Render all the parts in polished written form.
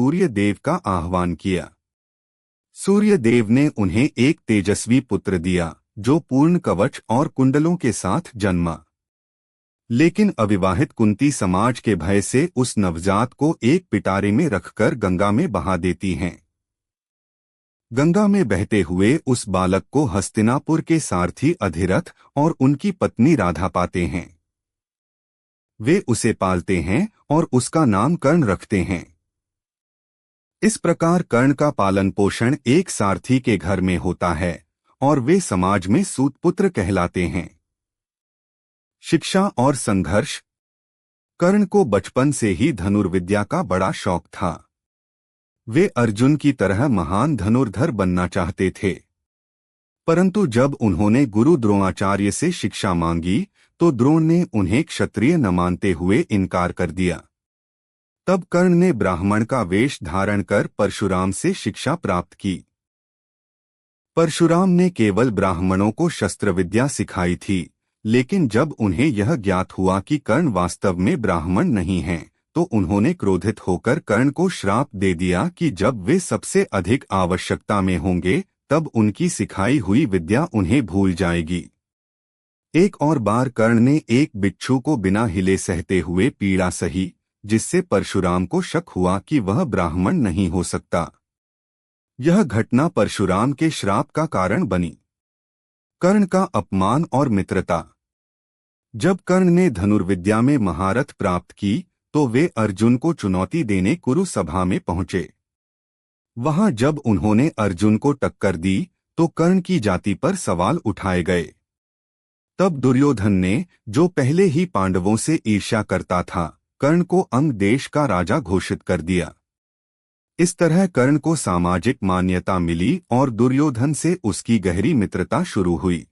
सूर्य देव का आह्वान किया। सूर्य देव ने उन्हें एक तेजस्वी पुत्र दिया जो पूर्ण कवच और कुंडलों के साथ जन्मा। लेकिन अविवाहित कुंती समाज के भय से उस नवजात को एक पिटारे में रखकर गंगा में बहा देती हैं। गंगा में बहते हुए उस बालक को हस्तिनापुर के सारथी अधिरथ और उनकी पत्नी राधा पाते हैं। वे उसे पालते हैं और उसका नाम कर्ण रखते हैं। इस प्रकार कर्ण का पालन पोषण एक सारथी के घर में होता है और वे समाज में सूतपुत्र कहलाते हैं। शिक्षा और संघर्ष। कर्ण को बचपन से ही धनुर्विद्या का बड़ा शौक था। वे अर्जुन की तरह महान धनुर्धर बनना चाहते थे, परंतु जब उन्होंने गुरु द्रोणाचार्य से शिक्षा मांगी तो द्रोण ने उन्हें क्षत्रिय न मानते हुए इनकार कर दिया। तब कर्ण ने ब्राह्मण का वेश धारण कर परशुराम से शिक्षा प्राप्त की। परशुराम ने केवल ब्राह्मणों को शस्त्र विद्या सिखाई थी, लेकिन जब उन्हें यह ज्ञात हुआ कि कर्ण वास्तव में ब्राह्मण नहीं हैं, तो उन्होंने क्रोधित होकर कर्ण को श्राप दे दिया कि जब वे सबसे अधिक आवश्यकता में होंगे तब उनकी सिखाई हुई विद्या उन्हें भूल जाएगी। एक और बार कर्ण ने एक बिच्छू को बिना हिले सहते हुए पीड़ा सही, जिससे परशुराम को शक हुआ कि वह ब्राह्मण नहीं हो सकता। यह घटना परशुराम के श्राप का कारण बनी। कर्ण का अपमान और मित्रता। जब कर्ण ने धनुर्विद्या में महारत प्राप्त की तो वे अर्जुन को चुनौती देने कुरु सभा में पहुंचे। वहां जब उन्होंने अर्जुन को टक्कर दी तो कर्ण की जाति पर सवाल उठाए गए। तब दुर्योधन ने, जो पहले ही पांडवों से ईर्ष्या करता था, कर्ण को अंग देश का राजा घोषित कर दिया। इस तरह कर्ण को सामाजिक मान्यता मिली और दुर्योधन से उसकी गहरी मित्रता शुरू हुई।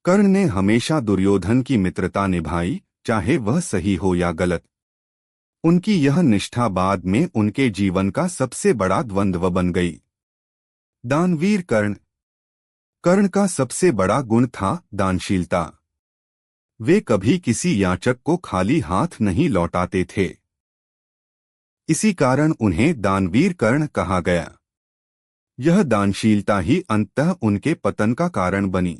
कर्ण ने हमेशा दुर्योधन की मित्रता निभाई, चाहे वह सही हो या गलत। उनकी यह निष्ठा बाद में उनके जीवन का सबसे बड़ा द्वंद्व बन गई। दानवीर कर्ण। कर्ण का सबसे बड़ा गुण था दानशीलता। वे कभी किसी याचक को खाली हाथ नहीं लौटाते थे। इसी कारण उन्हें दानवीर कर्ण कहा गया। यह दानशीलता ही अंततः उनके पतन का कारण बनी।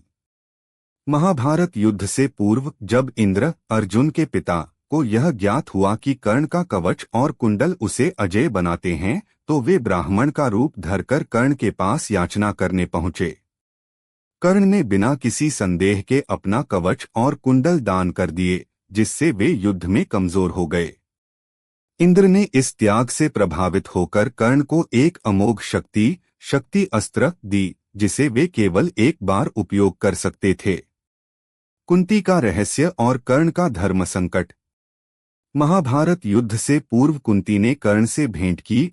महाभारत युद्ध से पूर्व जब इंद्र, अर्जुन के पिता, को यह ज्ञात हुआ कि कर्ण का कवच और कुंडल उसे अजेय बनाते हैं, तो वे ब्राह्मण का रूप धरकर कर्ण के पास याचना करने पहुंचे। कर्ण ने बिना किसी संदेह के अपना कवच और कुंडल दान कर दिए, जिससे वे युद्ध में कमजोर हो गए। इंद्र ने इस त्याग से प्रभावित होकर कर्ण को एक अमोघ शक्ति अस्त्र दी, जिसे वे केवल एक बार उपयोग कर सकते थे। कुंती का रहस्य और कर्ण का धर्म संकट। महाभारत युद्ध से पूर्व कुंती ने कर्ण से भेंट की